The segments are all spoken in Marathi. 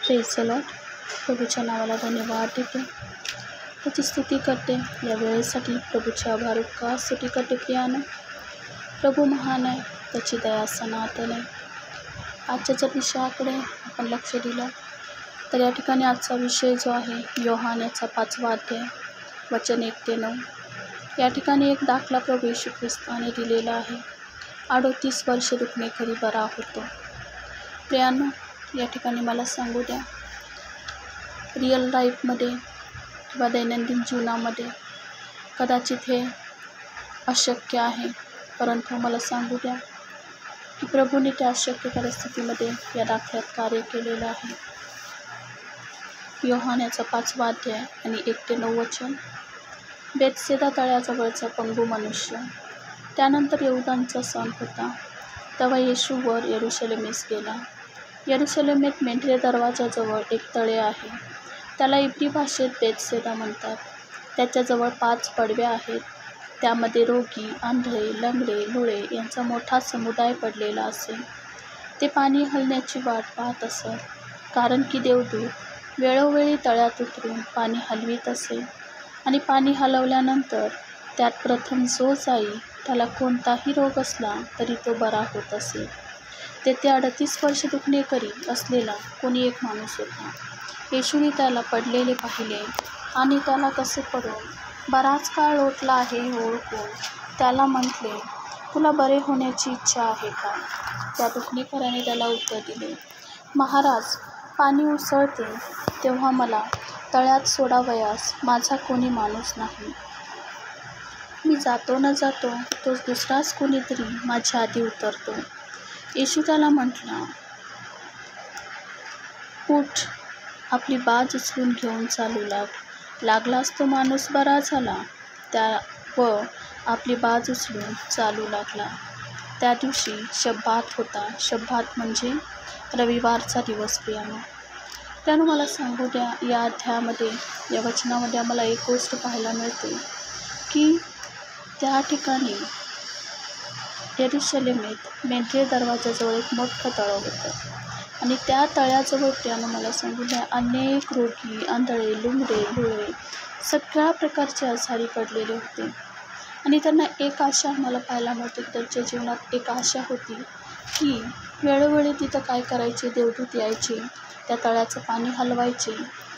Praise the Lord. प्रभूच्या नावाला धन्यवाद देते, त्याची स्तुती करते या वेळेसाठी. प्रभूचे आभार उपकार स्तुती करते प्रियानं. प्रभू महान आहे, त्याची दया सनातन आहे. आजच्या जर विषयाकडे आपण लक्ष दिलं तर या ठिकाणी आजचा विषय जो आहे योहान याचा 5वा अध्याय वचन 1 ते 9. या ठिकाणी एक दाखला प्रभू येशू ख्रिस्ताने दिलेला आहे. 38 वर्ष दुखणेकरी बरा होतो. प्रियानो, या ठिकाणी मला सांगू द्या, रिअल लाईफमध्ये किंवा दैनंदिन जीवनामध्ये कदाचित हे अशक्य आहे, परंतु मला सांगू द्या की प्रभूने त्या अशक्य परिस्थितीमध्ये या दाखल्यात कार्य केलेलं आहे. योहान याचा 5वा अध्याय आणि 1 ते 9 वचन. बेतसेदा तळ्याजवळचा पंगू मनुष्य. त्यानंतर यहूदांचा सण होता. तेव्हा येशू वर यरुशलेमेस गेला. यरुशलेमेत मेंढरे दरवाजाजवळ एक तळे आहे, त्याला इब्री भाषेत बेतसेदा म्हणतात. त्याच्याजवळ 5 पडवे आहेत. त्यामध्ये रोगी, आंधळे, लंगडे, लुळे यांचा मोठा समुदाय पडलेला असे. ते पाणी हलण्याची वाट पाहत असत, कारण की देवदूत वेळोवेळी तळ्यात उतरून पाणी हलवीत असे. आणि पाणी हलवल्यानंतर त्यात प्रथम जो जाई त्याला कोणताही रोग असला तरी तो बरा होत असे. तेथे 38 वर्ष दुखणेकरी असलेला कोणी एक माणूस होता. येशूने त्याला पडलेले पाहिले आणि त्याला कसे पडून बराच काळ लोटला आहे हे ओळखून त्याला म्हटले, तुला बरे होण्याची इच्छा आहे का? त्या दुखणेकराने त्याला उत्तर दिले, महाराज, पाणी उसळते तेव्हा मला तळ्यात सोडावयास माझा कोणी माणूस नाही. मी जातो न जातो तोच दुसराच कोणीतरी माझ्या आधी उतरतो. येशू त्याला म्हटला, उठ, आपली बाज उचलून घेऊन चालू लाग. लागलाच तो माणूस बरा झाला व आपली बाज उचलून चालू लागला. त्या दिवशी शब्बात होता. शब्बात म्हणजे रविवारचा दिवस. त्यानं मला सांगू द्या, या अध्यायामध्ये, या वचनामध्ये आम्हाला एक गोष्ट पाहायला मिळते की त्या ठिकाणी यरुशलेमेत मेंढरे दरवाजाजवळ एक मोठं तळं होतं आणि त्या तळ्याजवळ त्यानं मला सांगू द्या अनेक रोगी, आंधळे, लुंगडे, लुळे सगळ्या प्रकारचे आजारी पडलेले होते. आणि त्यांना एक आशा मला पाहायला मिळते की त्यांच्या जीवनात एक आशा होती की वेळोवेळी तिथं काय करायचे, देवदूत यायचे, त्या तळ्याचं पाणी हलवायचे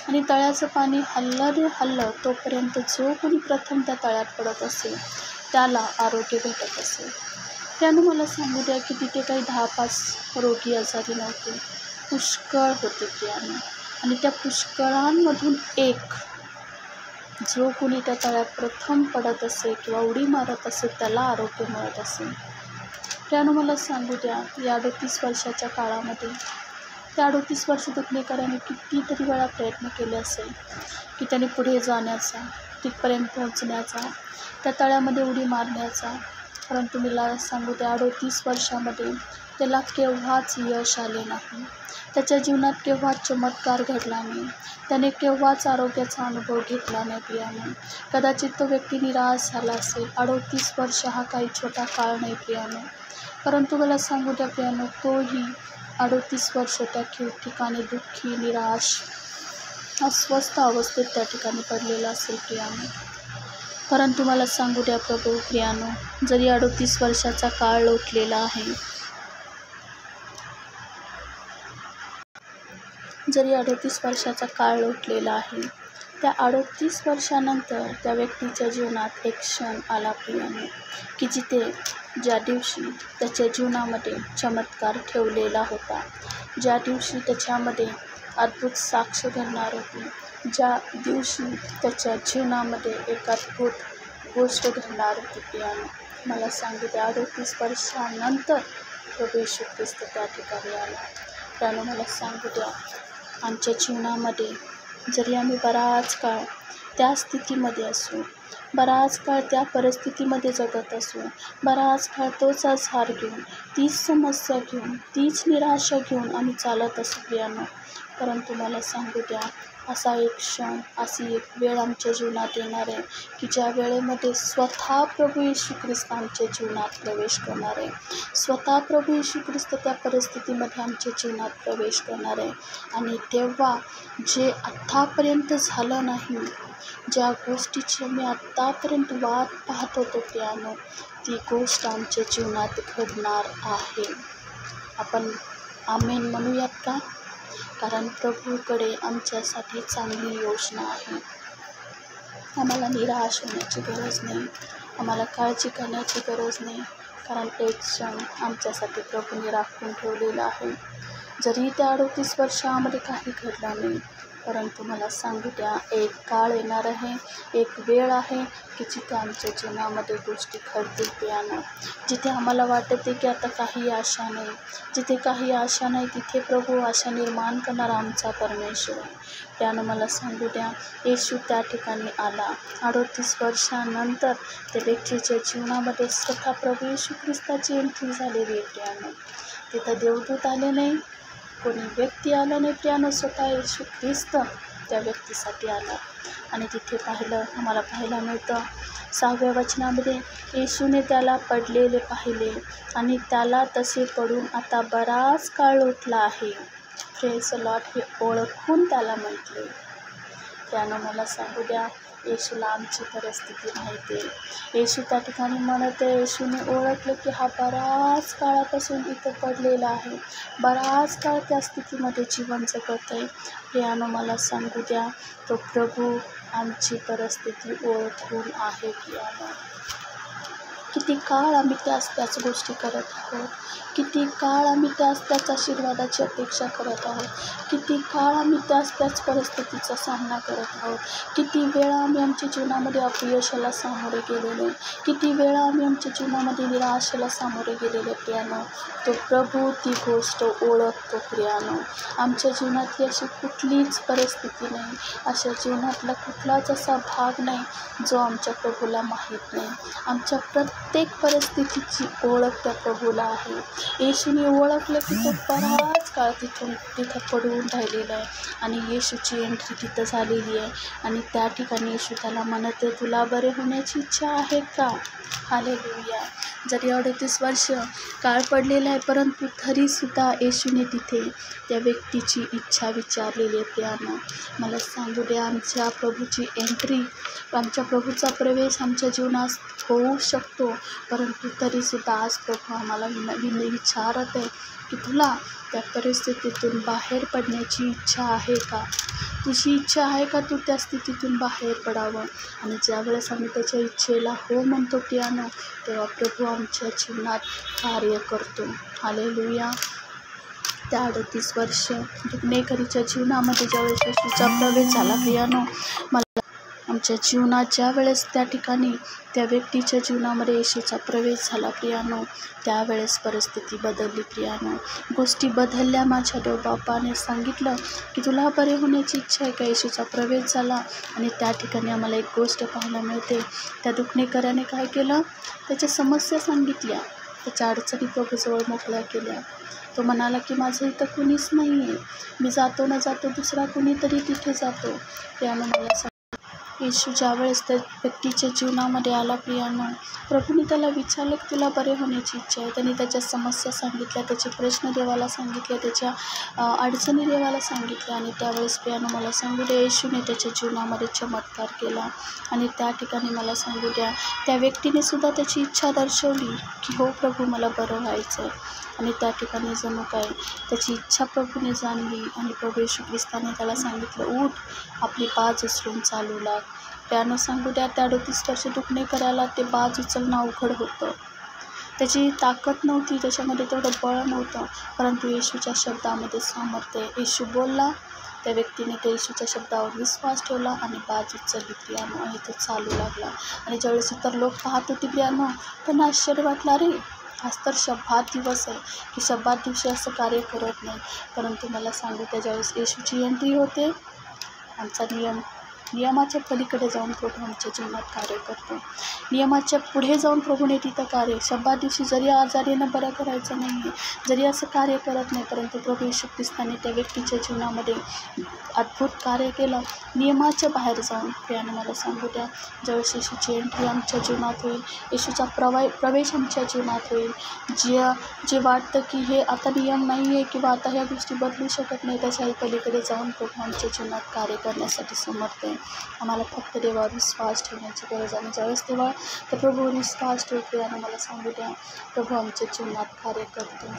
आणि तळ्याचं पाणी हललं तोपर्यंत जो कोणी प्रथम त्या तळ्यात पडत असेल त्याला आरोग्य भेटत असेल. त्यानं मला सांगू द्या की तिथे काही 10-5 रोगी आजारी नव्हते, पुष्कळ होते प्रियानं. आणि त्या पुष्कळांमधून एक जो कोणी त्या तळ्यात प्रथम पडत असेल किंवा उडी मारत असेल त्याला आरोग्य मिळत असेल. त्यानं मला सांगू द्या, या 38 वर्षाच्या काळामध्ये त्या 38 वर्ष दुखणेकराने कितीतरी वेळा प्रयत्न केले असेल की त्याने पुढे जाण्याचा, तिथपर्यंत पोहोचण्याचा, त्या तळ्यामध्ये उडी मारण्याचा, परंतु मला सांगू द्या 38 वर्षामध्ये त्याला केव्हाच यश आले नाही. त्याच्या जीवनात केव्हाच चमत्कार घडला नाही. त्याने केव्हाच आरोग्याचा अनुभव घेतला नाही प्रियानो. कदाचित तो व्यक्ती निराश झाला असेल. 38 वर्ष हा काही छोटा काळ नाही प्रियानो. परंतु मला सांगू द्या प्रियानो, तोही 38 वर्ष त्या ठिकाणी दुःखी, निराश, अस्वस्थ अवस्थेत त्या ठिकाणी पडलेला असेल प्रियानो. परंतु मला सांगू द्या प्रभू प्रियानो, जरी 38 वर्षाचा काळ लोटलेला आहे, जरी 38 वर्षाचा काळ लोटलेला आहे, त्या 38 वर्षानंतर त्या व्यक्तीच्या जीवनात एक क्षण आला प्रियानो की ज्या दिवशी त्याच्या जीवनामध्ये चमत्कार ठेवलेला होता, ज्या दिवशी त्याच्यामध्ये अद्भुत साक्ष घडणार होती, ज्या दिवशी त्याच्या जीवनामध्ये एक अद्भुत गोष्ट घडणार होती प्रियानो. मला सांगू द्या 38 वर्षानंतर प्रभू येशू ख्रिस्त त्या ठिकाणी आला. त्यानं मला सांगू द्या, आमच्या जीवनामध्ये जरी आम्ही बराच काळ त्या स्थितीमध्ये असू, बराच काळ त्या परिस्थितीमध्ये जगत असू, बराच काळ तोच आजार घेऊन, तीच समस्या घेऊन, तीच निराशा घेऊन आम्ही चालत असू प्रियानो. परंतु मला सांगू द्या, असा एक क्षण, अशी एक वेळ आमच्या जीवनात येणार आहे की ज्या वेळेमध्ये स्वतः प्रभू येशू ख्रिस्त आमच्या जीवनात प्रवेश करणार आहे. स्वतः प्रभू येशू ख्रिस्त त्या परिस्थितीमध्ये आमच्या जीवनात प्रवेश करणार आहे. आणि तेव्हा जे आत्तापर्यंत झालं नाही, ज्या गोष्टीची मी आत्तापर्यंत वाट पाहत होतो प्रियानो, ती गोष्ट आमच्या जीवनात घडणार आहे. आपण आमेन म्हणूयात का? कारण प्रभूकडे आमच्यासाठी चांगली योजना आहे. आम्हाला निराश होण्याची गरज नाही, आम्हाला काळजी करण्याची गरज नाही, कारण एक क्षण आमच्यासाठी प्रभूने राखून ठेवलेला आहे. जरी त्या 38 वर्षामध्ये काही घडलं नाही, परंतु मला सांगू द्या, एक काळ येणार आहे, एक वेळ आहे की जिथे आमच्या जीवनामध्ये गोष्टी घडतील प्रियानो. जिथे आम्हाला वाटते की आता काही आशा नाही, जिथे काही आशा नाही, तिथे प्रभू आशा निर्माण करणारा आमचा परमेश्वर. प्रियानो, मला सांगू द्या, येशू त्या ठिकाणी आला. 38 वर्षानंतर त्या व्यक्तीच्या जीवनामध्ये स्वतः प्रभू येशू ख्रिस्ताची एंट्री झालेली आहे प्रियानो. तिथं देवदूत आले नाही, कोणी व्यक्ती आला नाही प्रियानो, स्वतः येशू ख्रिस्त त्या व्यक्तीसाठी आला. आणि तिथे आम्हाला पाहायला मिळतं 6व्या वचनामध्ये, येशूने त्याला पडलेले पाहिले आणि त्याला तसे पडून आता बराच काळ लोटला आहे. प्रेज द लॉर्ड, हे ओळखून त्याला म्हटले. त्यानं मला सांगू द्या, येशूला आमची परिस्थिती माहिती आहे. येशू त्या ठिकाणी म्हणत आहे, येशूने ओळखलं की हा बराच काळापासून इथं पडलेला आहे, बराच काळ त्या स्थितीमध्ये जीवन जगत आहे. प्रियानो, मला सांगू द्या, तो प्रभू आमची परिस्थिती ओळखून आहे प्रियानो. किती काळ आम्ही त्याच गोष्टी करत आहोत, किती काळ आम्ही त्याच आशीर्वादाची अपेक्षा करत आहोत, किती काळ आम्ही त्याच परिस्थितीचा सामना करत आहोत, किती वेळा आम्ही आमच्या जीवनामध्ये अपयशाला सामोरे गेलेले, किती वेळा आम्ही आमच्या जीवनामध्ये निराशेला सामोरे गेलेले प्रियानो. तो प्रभू ती गोष्ट ओळखतो प्रियानो. आमच्या जीवनातली अशी कुठलीच परिस्थिती नाही, अशा जीवनातला कुठलाच असा भाग नाही जो आमच्या प्रभूला माहीत नाही. आमच्या प्रत्येक परिस्थितीची ओळख त्या प्रभूला आहे. येशूने ओळखलं की तो बराच काळ तिथं पडून राहिलेला आहे आणि येशूची एंट्री तिथं झालेली आहे. आणि त्या ठिकाणी येशू त्याला म्हणत आहे, तुला बरे होण्याची इच्छा आहे का? हालेलुया. जरी 38 वर्ष काळ पडलेला आहे, परंतु तरीसुद्धा येशूने तिथे त्या व्यक्तीची इच्छा विचारलेली आहे प्रियानो. मला सांगू द्या, आमच्या प्रभूची एंट्री, आमच्या प्रभूचा प्रवेश आमच्या जीवनात होऊ शकतो, परंतु तरीसुद्धा आज प्रभू आम्हाला विचारत आहे की तुला त्या परिस्थितीतून बाहेर पडण्याची इच्छा आहे का? तुझी इच्छा आहे का तू त्या स्थितीतून बाहेर पडावं? आणि ज्यावेळेस आम्ही त्याच्या इच्छेला हो म्हणतो प्रियानो, तेव्हा प्रभू आमच्या जीवनात कार्य करतो. हालेलुया. त्या 38 वर्ष दुखणेकरीच्या जीवनामध्ये ज्यावेळेस येशूचा प्रवेश झाला प्रियानो, आमच्या जीवनात ज्या वेळेस त्या ठिकाणी त्या व्यक्तीच्या जीवनामध्ये येशूचा प्रवेश झाला प्रियानो, त्यावेळेस परिस्थिती बदलली प्रियानो. गोष्टी बदलल्या. माझ्या देवबापाने सांगितलं की तुला बरे होण्याची इच्छा आहे का? येशूचा प्रवेश झाला आणि त्या ठिकाणी आम्हाला एक गोष्ट पाहायला मिळते. त्या दुखणेकऱ्याने काय केलं? त्याच्या समस्या सांगितल्या, त्याच्या अडचणी प्रभूजवळ मोकळ्या केल्या. तो म्हणाला की माझं इथं कुणीच नाही आहे, मी जातो ना जातो दुसरा कुणीतरी तिथे जातो. प्रियानो, मला येशू ज्यावेळेस त्या व्यक्तीच्या जीवनामध्ये आला प्रियानो, प्रभूने त्याला विचारलं की तुला बरे होण्याची इच्छा आहे. त्यांनी त्याच्या समस्या सांगितल्या, त्याचे प्रश्न देवाला सांगितले, त्याच्या अडचणी देवाला सांगितल्या. आणि त्यावेळेस प्रियानो, मला सांगू द्या, येशूने त्याच्या जीवनामध्ये चमत्कार केला. आणि त्या ठिकाणी मला सांगू द्या, त्या व्यक्तीने सुद्धा त्याची इच्छा दर्शवली की हो प्रभू, मला बरं व्हायचं आहे. आणि त्या ठिकाणी जणू काय त्याची इच्छा प्रभूने जाणली आणि प्रभू येशू ख्रिस्ताने त्याला सांगितलं, उठ, आपली बाज उचलून चालू लाग. त्यानं सांगू द्या, त्या 38 वर्ष दुखणे करायला ते बाज उचलणं अवघड होतं. त्याची ताकद नव्हती, त्याच्यामध्ये तेवढं बळ नव्हतं, परंतु येशूच्या शब्दामध्ये सामर्थ्य आहे. येशू बोलला, त्या व्यक्तीने त्या येशूच्या शब्दावर विश्वास ठेवला आणि बाज उचलली प्रियानो आणि तो चालू लागला. आणि ज्यावेळेस इतर लोक पाहत होते प्रियानो, त्यांना आश्चर्य वाटला, रे आज तर शब्दात दिवस आहे की शब्दात दिवशी असं कार्य करत नाही. परंतु मला सांगू त्या ज्यावेळेस येशूची एंट्री होते, आमचा नियम नियमाच्या पलीकडे जाऊन प्रभू आमच्या जीवनात कार्य करतो. नियमाच्या पुढे जाऊन प्रभूने तिथं कार्य, शब्दा दिवशी जरी आजारीनं बरं करायचं नाही आहे, जरी असं कार्य करत नाही, परंतु प्रभू येशू ख्रिस्ताने त्या व्यक्तीच्या जीवनामध्ये अद्भुत कार्य केलं. नियमाच्या बाहेर जाऊन प्रियानं मला सांगू द्या, ज्यावेळेस येशूची एंट्री आमच्या जीवनात होईल, येशूचा प्रवेश आमच्या जीवनात होईल, जे वाटतं की हे आता नियम नाही आहे किंवा आता ह्या गोष्टी बदलू शकत नाही, त्याच्याही पलीकडे जाऊन प्रभू आमच्या जीवनात कार्य करण्यासाठी समर्थ आहे. आम्हाला फक्त देवावर विश्वास ठेवण्याची गरज आहे. ज्यावेळेस तेव्हा त्या प्रभूवर विश्वास ठेवतो यानं मला सांगू द्या, प्रभू आमच्या जीवनात कार्य करतो.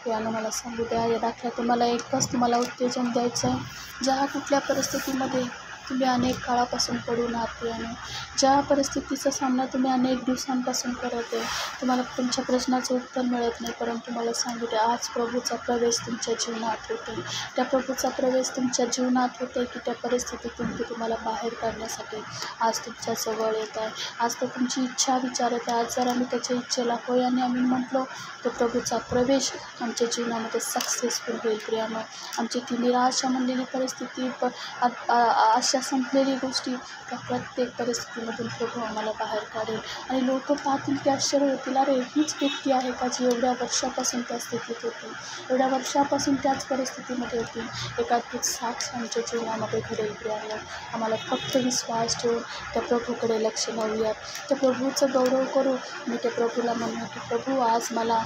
यानं मला सांगू द्या, या दाखल्यातून मला एकच तुम्हाला उत्तेजन द्यायचं आहे. ज्या कुठल्या परिस्थितीमध्ये तुम्ही अनेक काळापासून पडून आहात, यानं ज्या परिस्थितीचा सामना तुम्ही अनेक दिवसांपासून करत आहे, तुम्हाला तुमच्या प्रश्नाचं उत्तर मिळत नाही, परंतु मला सांगू द्या, आज प्रभूचा प्रवेश तुमच्या जीवनात होतो. त्या प्रभूचा प्रवेश तुमच्या जीवनात होतो की त्या परिस्थितीतून ते तुम्हाला बाहेर काढण्यासाठी आज तुमच्या जवळ येत आहे. आज तर तुमची इच्छा विचारत आहे. आज जर आम्ही त्याच्या इच्छेला होय आणि आम्ही म्हटलो, तो प्रभूचा प्रवेश आमच्या जीवनामध्ये सक्सेसफुल होईल. प्रियानो, आमची ती निराशा म्हणलेली परिस्थिती, आशा संपलेली गोष्टी, त्या प्रत्येक परिस्थितीमधून प्रभू आम्हाला बाहेर काढेल. आणि लोक पाहतील की आश्चर्य होतील, अरे हीच व्यक्ती आहे का जी एवढ्या वर्षापासून त्या स्थितीत होती, एवढ्या वर्षापासून त्याच परिस्थितीमध्ये होती. एक अद्भुत साक्ष आमच्या जीवनामध्ये घडेल. प्रियानो, आम्हाला फक्त विश्वास ठेवून त्या प्रभूकडे लक्ष लावूयात, त्या प्रभूचं गौरव करू आणि त्या प्रभूला म्हणू की प्रभू आज मला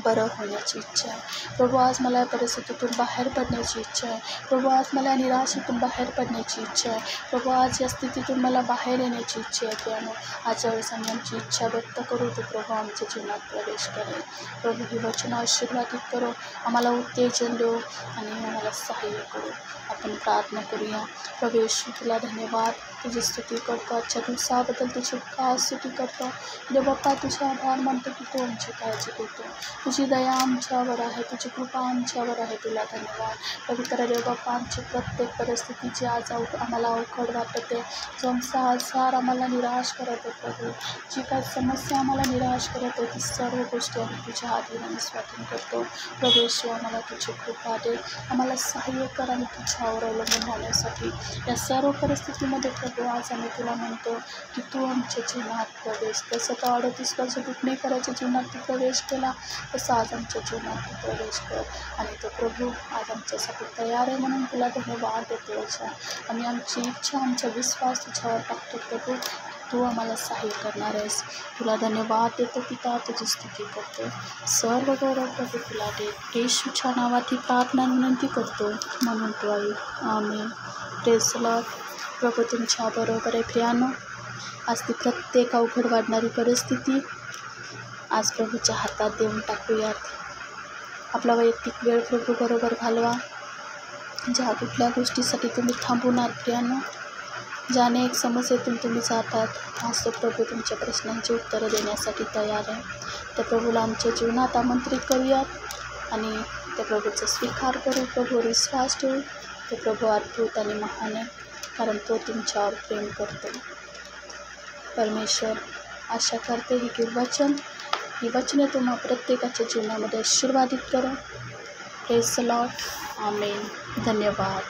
बरं होण्याची इच्छा आहे. प्रभू आज मला या परिस्थितीतून बाहेर पडण्याची इच्छा आहे. प्रभू आज मला या निराशेतून बाहेर पडण्याची इच्छा आहे. प्रभू आज या स्थितीतून मला बाहेर येण्याची इच्छा आहे. त्यामुळे आज ज्यावेळेस आम्ही आमची इच्छा व्यक्त करू, तो प्रभू आमच्या जीवनात प्रवेश करेल. प्रभू ही वचनं आशीर्वादित करो, आम्हाला उत्तेजन देऊ आणि आम्हाला सहाय्य करू. आपण प्रार्थना करूया. प्रभू येशू, तुला धन्यवाद, तुझी स्तुती करतो, आजच्या दिवसाबद्दल तुझी काय स्तुती करतो. देव बाप्पा, तुझे आभार मानतो की तू आमची काळजी घेतो, तुझी दया आमच्यावर आहे, तुझी कृपा आमच्यावर आहे. तुला धन्यवाद. पवित्र देव बाप्पा, आमची प्रत्येक परिस्थिती जी आज आम्हाला अवघड वाटते, जो आमचा आजार आम्हाला निराश करत आहे, प्रभू जी काही समस्या आम्हाला निराश करत आहे, ती सर्व गोष्टी आम्ही तुझ्या अधीन आणि स्वाधीन करतो. प्रभू येशू, आम्हाला तुझी कृपा दे, आम्हाला सहाय्य कर आणि तुझ्यावर अवलंबून राहण्यासाठी या सर्व परिस्थितीमध्ये. प्रभू आज आम्ही तुला म्हणतो की तू आमच्या जीवनात प्रवेश, जसं तो 38 वर्ष करायच्या जीवनात तू प्रवेश केला, तसं आज आमच्या जीवनात तू प्रवेश कर. आणि तो प्रभू आज आमच्यासाठी तयार आहे, म्हणून तुला धन्यवाद देतो. आम्ही आमची इच्छा, आमचा विश्वास तुझ्यावर टाकतो. प्रभू, तू आम्हाला सहाय्य करणार आहेस. तुला धन्यवाद देतो पिता, तुझी स्तुती करतो. सर्व गौरव प्रभू तुला दे. येशूच्या नावात ही प्रार्थना विनंती करतो, म्हणून तू ऐक. आमेन. Praise the lord. प्रभू तुमच्या बरोबर आहे. प्रियानो, आज ती प्रत्येक अवघड वाढणारी परिस्थिती आज प्रभूच्या हातात देऊन टाकूयात. आपला वैयक्तिक वेळ प्रभू बरोबर घालवा. ज्या कुठल्या गोष्टीसाठी तुम्ही थांबून आहात प्रियानो, ज्या अनेक समस्येतून तुम्ही जातात, आज तो प्रभू तुमच्या प्रश्नांची उत्तरं देण्यासाठी तयार आहे. त्या प्रभूला आमच्या जीवनात आमंत्रित करूयात आणि त्या प्रभूचा स्वीकार करू. प्रभूवर विश्वास ठेवू. तो प्रभू अद्भुत आणि महान आहे, कारण तो तुमच्यावर प्रेम करतो. परमेश्वर आशा करते ही वचने तुम्हा प्रत्येकाच्या जीवनामध्ये आशीर्वादित करो. Praise the lord. आमेन. धन्यवाद.